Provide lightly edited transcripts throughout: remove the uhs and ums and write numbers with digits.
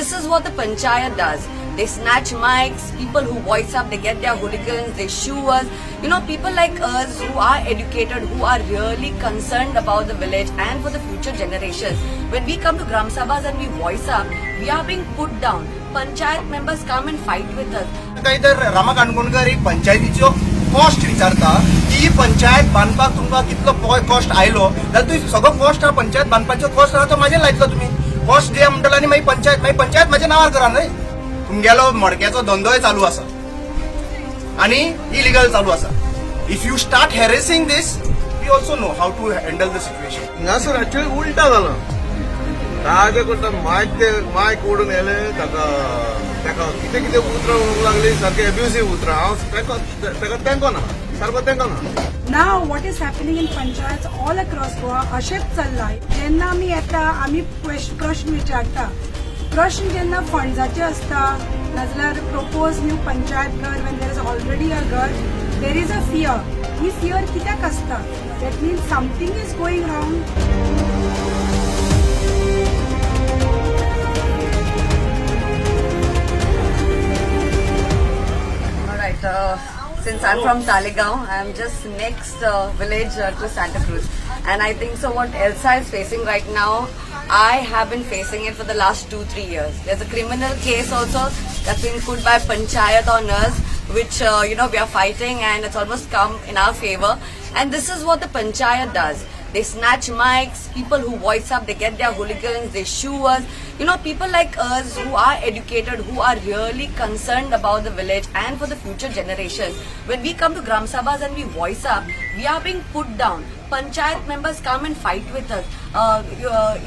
this is what the panchayat does. They snatch mics, people who voice up, they get their hooligans, they shoo us. You know, people like us who are educated, who are really concerned about the village and for the future generations. When we come to Gram Sabhas and we voice up, we are being put down. Panchayat members come and fight with us. काही तर रामा काणकोणकर एक पंचायतीचो cost विचारता की पंचायत बांदपाक तुमकां कितलो cost आयलो जाल्यार तुवें सगळो कॉस्ट हा पंचायत बांदपाचो कॉस्ट आहा तो म्हाजेर लायतलो तुमी कॉस्ट जे म्हणटलो आनी मागीर पंचायत म्हाज्या नांवार करा न्हय तुमगेलो मडक्याचो धंदोय चालू आसा आनी इलिगल चालू आसा if you start harassing these we also know how to handle the situation ना सर एक्चुअली उलटा जालो तागे करता मायक ओडून येले ताका कितें कितें उतरां म्हणूंक लागली सारके एब्युसिव्ह उतरां हांव ताका तेंको ना सारको तेंको ना Now what is happening in panchayats all across Goa अशेंच चल्लाय जेन्ना आमी येता आमी प्रश्न विचारता प्रश्न जेन्ना फंड्साचे असता नाजाल्यार प्रपोज न्यू पंचायत घर when there is already a घर there is a fear he fear कित्याक असता that means something is going wrong. Since I'm from Talegaon, I'm just next village to Santa Cruz. And I think so what Elsa is facing right now, I have been facing it for the last 2-3 years. There's a criminal case also that's been put by Panchayat on us, which, we are fighting and it's almost come in our favor. And this is what the Panchayat does. They snatch mics, people who voice up, they get their hooligans, they shoo us. You know, people like us who are educated, who are really concerned about the village and for the future generations. When we come to Gram Sabhas and we voice up, we are being put down. Panchayat members come and fight with us.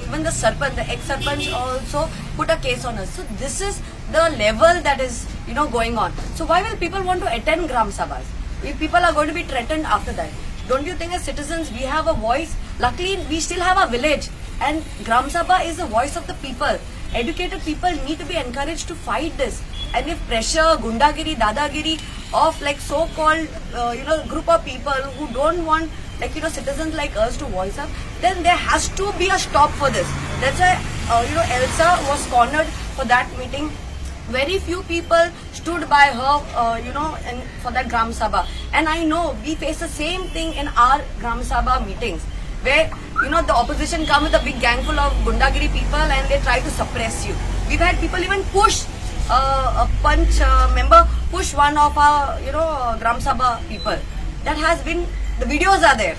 Even the Sarpanch, the ex-Sarpanch also put a case on us. So this is the level that is, going on. So why will people want to attend Gram Sabhas? If people are going to be threatened after that. Don't you think as citizens we have a voice? Luckily, we still have a village. And Gram Sabha is the voice of the people. Educated people need to be encouraged to fight this. And if pressure, gundagiri, dadagiri of like so-called, group of people who don't want citizens like us to voice up, then there has to be a stop for this. That's why, Elsa was cornered for that meeting. Very few people stood by her, and for that Gram Sabha. And I know we face the same thing in our Gram Sabha meetings, where, the opposition come with a big gang full of gundagiri people and they try to suppress you. We've had people even push a punch member, push one of our, Gram Sabha people. That has been, the videos are there.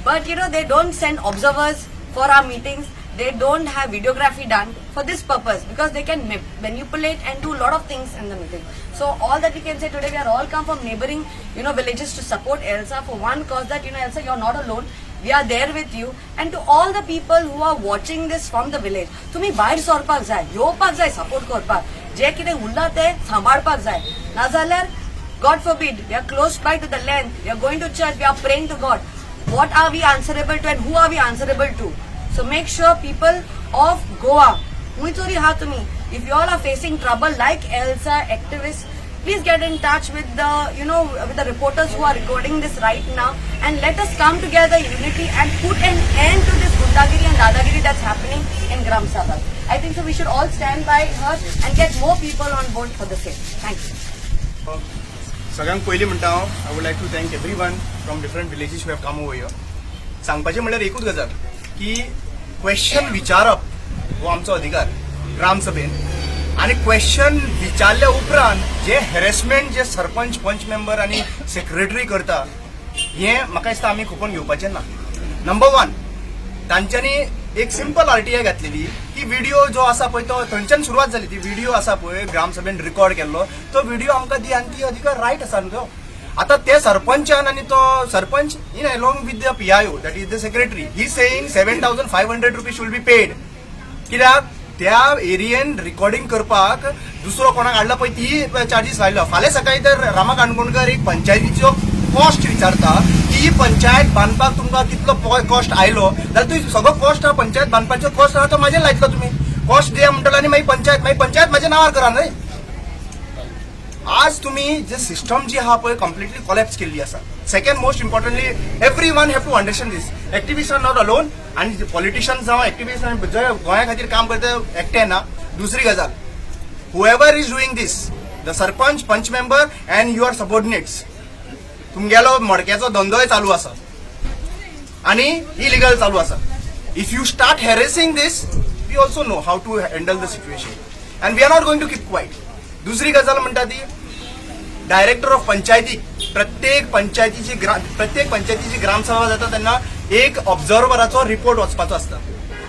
But, they don't send observers for our meetings. They don't have videography done for this purpose because they can manipulate and do a lot of things in the meeting. So all that we can say today, we are all come from neighboring, villages to support Elsa for one cause that, Elsa, you're not alone. We are there with you. And to all the people who are watching this from the village, तुम्ही बाहेर सरपाक जाय, येवपाक जाय support करपाक. जे कितें उरला तें सांबाळपाक जाय. नाजाल्यार God forbid, we are close by to the land, we are going to church, we are praying to God. What are we answerable to and who are we answerable to? So make sure people of Goa, if you all are facing trouble like Elsa activists, please get in touch with the, with the reporters who are recording this right now and let us come together in unity and put an end to this gundagiri and dadagiri that's happening in Gram Sabha. I think so we should all stand by her and get more people on board for the same. Thank you. सगळ्यांक पयलीं म्हणटा हांव I would like to thank everyone from different villages who have come over here सांगपाचें म्हणल्यार एकूच गजाल की question विचारप हो आमचो अधिकार ग्रामसभेन आनी क्वेश्चन विचारल्या उपरांत जे हॅरेसमेंट जे सरपंच पंच मेंबर आनी सेक्रेटरी करता हें म्हाका दिसता आमी खुपोवन घेवपाचें ना. नंबर 1 तांच्यांनी एक सिंपल आरटीआय घातलेली की व्हिडिओ जो आसा पळय तो थंयच्यान सुरवात जाली ती व्हिडिओ आसा पळय ग्रामसभेन रिकॉर्ड केल्लो तो व्हिडिओ आमकां दी आनी ती अधिकार रायट आसा न्हू तो. आता ते सरपंचान आनी तो sarpanch in along with the PIO that is the secretary he saying 7,500 rupees should be paid. कित्याक त्या एरियेन रिकॉर्डिंग करपाक दुसरो कोणाक हाडला पळय ती चार्जीस लायलो. फाल्यां सकाळी तर रामा काणकोणकर एक पंचायतीचो कॉस्ट विचारता की पंचायत बांदपाक तुमकां कितलो कॉस्ट आयलो जाल्यार तुवें सगळो कॉस्ट हा पंचायत बांदपाचो कॉस्ट आहा तो म्हाजेर लायतलो तुमी कॉस्ट दिया म्हणटलो आनी मागीर पंचायत म्हाज्या नांवार करा न्हय. आज तुम्ही जे सिस्टम जी आहा पळय कंप्लिटली कोलॅप्स केल्ली आसा. Second most importantly everyone have to understand this activist are not alone आनी पॉलिटिशियन्स जावं एक्टिविस्ट जे गोंया खातीर काम करता एकटे ना. दुसरी गजाल whoever is doing this, the sarpanch, punch member and your subordinates, तुमगेलो मडक्याचो धंदोय चालू आसा आणि इलिगल चालू आसा. If you start harassing this, we also know how to handle the situation and we are not going to keep quiet. दुसरी गजाल म्हणटा ती director of पंचायती, प्रत्येक पंचायतीची ग्रामसभा जाता तेन्ना एक ऑब्झर्वराचो रिपोर्ट वचपाचो आसता.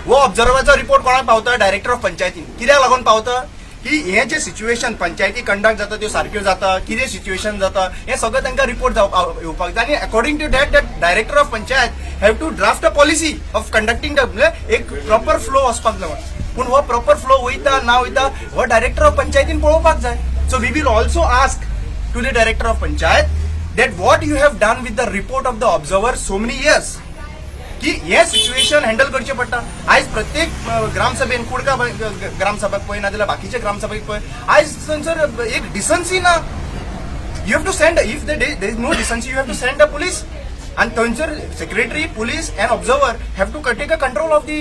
वो ऑब्झर्वराचो रिपोर्ट कोणाक पावता? डायरेक्टर ऑफ पंचायतीन. कित्याक लागून पावता? की हे जे सिच्युएशन पंचायती कंडक्ट जाता त्यो सारक्यो जाता, कितें सिच्युएशन जाता हे सगळं तांकां रिपोर्ट येवपाक जाय. आनी according to that director of panchayat have to draft a policy of conducting the एक प्रॉपर फ्लो वचपाक जाय. पूण हो प्रॉपर फ्लो वयता ना वयता हो डायरेक्टर ऑफ पंचायतीन पळोवपाक जाय. So we will also ask to the director of panchayat that what you have done with the report of the observer so many years, की हे सिच्युएशन हँडल करचें पडटा. आयज प्रत्येक ग्रामसभेन कुडका ग्रामसभाक पळय ना जाल्यार बाकीच्या ग्रामसभेक पळय आयज थंयसर एक डिसन्सी ना. You have to send, if there is no decency you have to send the police. आणि थंयसर secretary, police and observer have to take a control of the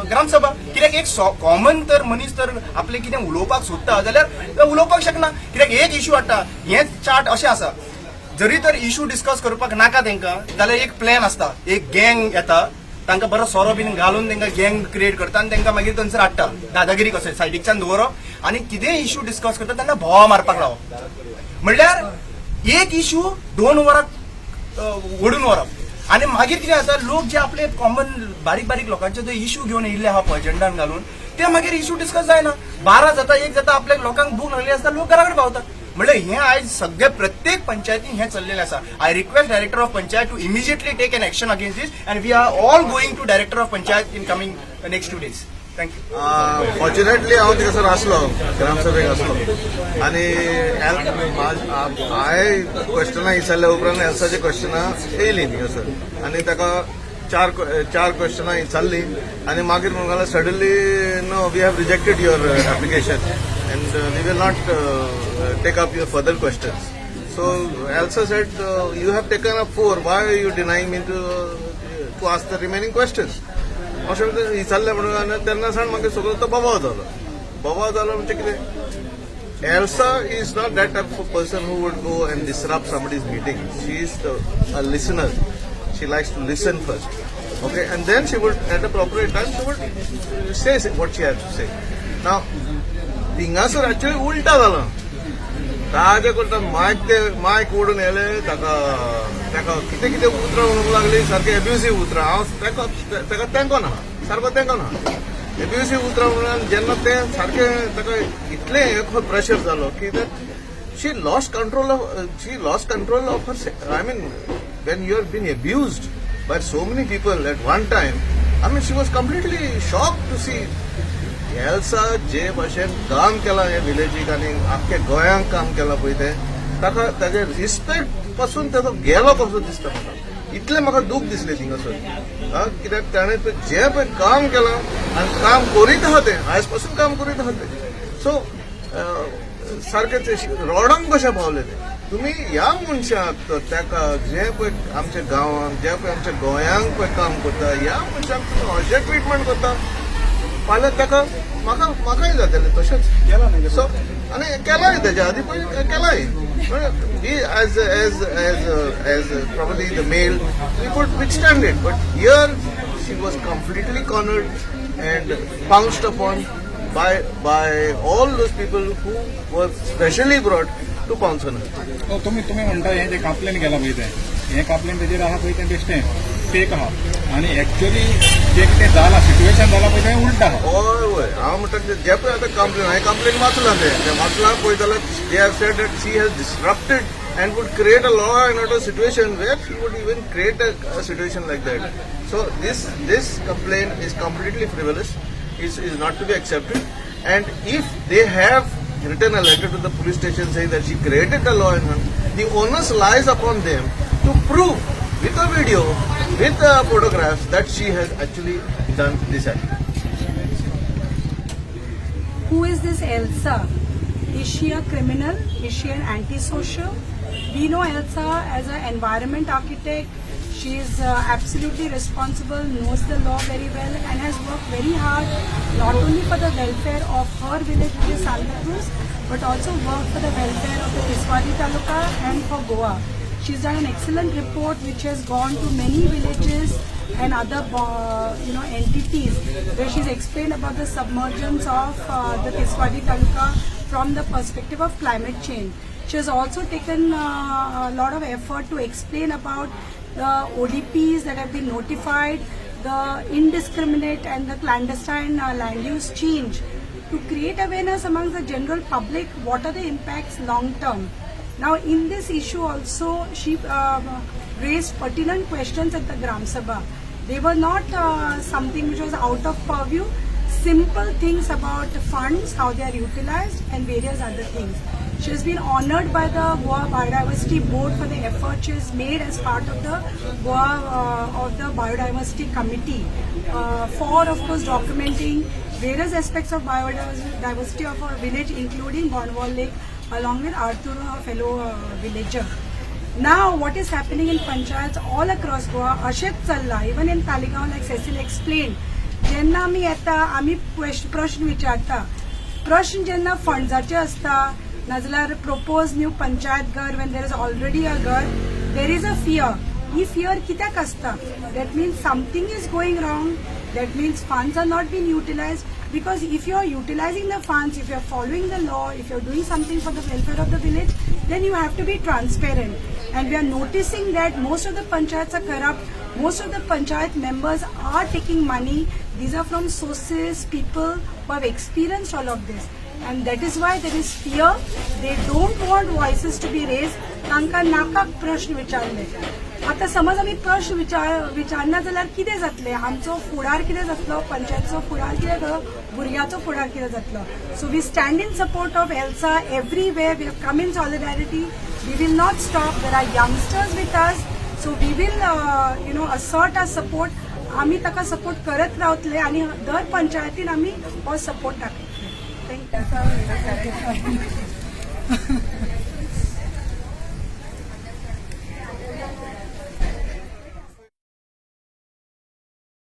gram sabha. कित्याक एक कॉमन तर मनीस तर आपले कितें उलोवपाक सोदता जाल्यार उलोवपाक शकना. कित्याक एक इश्यू हाडटा, हें चार्ट अशें आसा, जरी तर इश्यू डिस्कस करपाक नाका तेंकां जाल्यार एक प्लॅन आसता, एक गँग येता, तांकां बरो सोरो बीन घालून तेंकां गँग क्रिएट करता आनी तेंकां मागीर थंयसर हाडटा, दादागिरी कशें सायडीकच्यान दवरप आनी कितें इश्यू डिस्कस करता तेन्ना भोवा मारपाक लावप. म्हणल्यार एक इश्यू 2 वरां ओडून व्हरप आनी मागीर कितें जाता, लोक जे आपले कॉमन बारीक बारीक लोकांचे जो इश्यू घेवन येयल्ले आहा पळय एजेंडान घालून ते मागीर इश्यू डिस्कस जायना. 12 जाता, 1 जाता, आपल्या लोकांक भूक लागली आसता, लोक घरा कडेन पावता. म्हणजे हे आयज सगळे प्रत्येक पंचायतीन हे चल्लेले आसा. I request director of panchayat to immediately take an action against this and we are all going to director of panchayat in coming next 2 days. Thank you. Fortunately हांव थिंगसर आसलो, ग्रामसभेक आसलो आनी हांवें क्वेश्चनां विचारल्या उपरांत एल्साची क्वेश्चनां येयलीं थिंगसर आनी ताका चार क्वेश्चनां विचारली आनी मागीर म्हणून suddenly no we have rejected your application and we will not take up your further questions. So Elsa said, you have taken up 4. Why are you denying me to ask the remaining questions? अशें विचारलें म्हणून तेन्ना सावन मागीर सगळो तो बोवाळ जालो म्हणजे कितें. Elsa is not that type of person who would go and disrupt somebody's meeting. She is a listener. She likes to listen first. Okay, and then she would, at the appropriate time, she would say what she has to say. Now, थिंगासर actually उलटा जालो. ताजे करता मायक ओडून येले, ताका कितें कितें उतरां म्हणूंक लागली, सारके एब्युसिव्ह उतरां. हांव ताका तेंको ना, सारको तेंको ना. एब्युसिव्ह उतरां म्हणून जेन्ना तें सारकें ताका इतलें प्रेशर जालो की she lost control of her. I mean when you are been abused by so many people at one time, I mean she was completely shocked to see. Elsa जे भाशेन काम केलां हे विलेजीक आनी आख्ख्या गोंयांक काम केलां पळय तें ताका ताजे रिस्पेक्ट पासून ताजो गेलो कसो दिसता म्हाका. इतलें म्हाका दूख दिसलें थिंगासर, कित्याक ताणें जें पळय काम केलां आनी काम करीत आहा तें आयज पासून काम करीत आहा तें. सो सारकें तें रोडांक कशें पावलें तें. तुमी ह्या मनशाक ताका जें पळय आमच्या गांवांत जें पळय आमच्या गोंयांक पळय काम करता ह्या मनशाक तुमी अशें ट्रिटमेंट करता. फाल्यां ताका म्हाकाय जातलें तशेंच. सो आनी केलाय तेज्या आदी पळय केलाय. We as probably the male we could withstand it, but here she was completely cornered and pounced upon by all those people who were specially brought to pounce on her. तुम्ही म्हणता हे जे कंप्लेन केला पळय तें, हे complain तेजेर आहा पळय तें बेश्टें फेक आहा आनी एक्चुअली जे कितें जाला सिच्युएशन जाला पळय तें उलट आहा. हय हांव म्हणटा जे पळय आतां कंप्लेन हांवें कंप्लेन वाचलां तें वाचलां पळय जाल्यार they have said that she has disrupted and would create a law and order situation where she would even create a situation like that. So this complaint is completely frivolous, is not to be accepted. And if they have written a letter to the police station saying that she created the law and order, the onus lies upon them to prove with a video, with photographs that she has actually done this act. Who is this Elsa? Is she a criminal? Is she an antisocial? We know Elsa as an environment architect. She is absolutely responsible, knows the law very well, and has worked very hard not only for the welfare of her village, which is Santa Cruz, but also worked for the welfare of the Tiswadi Taluka and for Goa. She's done an excellent report which has gone to many villages and other entities where she's explained about the submergence of the Tiswadi Taluka from the perspective of climate change. She has also taken a lot of effort to explain about the ODPs that have been notified, the indiscriminate and the clandestine land use change, to create awareness amongst the general public what are the impacts long term. Now in this issue also she raised pertinent questions at the Gram Sabha. They were not something which was out of purview, simple things about funds, how they are utilized and various other things. She has been honored by the Goa Biodiversity Board for the effort she has made as part of the Biodiversity Committee for, of course, documenting various aspects of biodiversity of our village, including Bonwall Lake, along with Arthur, a fellow villager. Now, what is happening in panchayats all across Goa, Ashit Challa, even in Talegaon, like Cecil explained, जेन्ना आमी येता आमी प्रश्न विचारता प्रश्न जेन्ना फंड्साचे असता नाजाल्यार प्रपोज न्यू पंचायत घर when there is already a घर there is a fear. He fear कित्याक असता? That means something is going wrong. That means funds are not being utilized, because if you are utilizing the funds, if you are following the law, if you are doing something for the welfare of the village, then you have to be transparent. And we are noticing that most of the panchayats are corrupt. Most of the panchayat members are taking money. These are from sources, people who have experienced all of this. And that is why there is fear. They don't want voices to be raised. तांकां नाका प्रश्न विचारले. आता समज आमी प्रश्न विचारना जाल्यार कितें जातलें? आमचो फुडार कितें जातलो? पंचायतचो फुडार कितें जातलो? भुरग्याचो फुडार कितें जातलो? So we stand in support of ELSA everywhere. We have come in solidarity. We will not stop. There are youngsters with us. So we will assert our support. आमी ताका सपोर्ट करत रावतले आणि दर पंचायतीन आमी हो सपोर्ट दाखयतले. थँक्यू.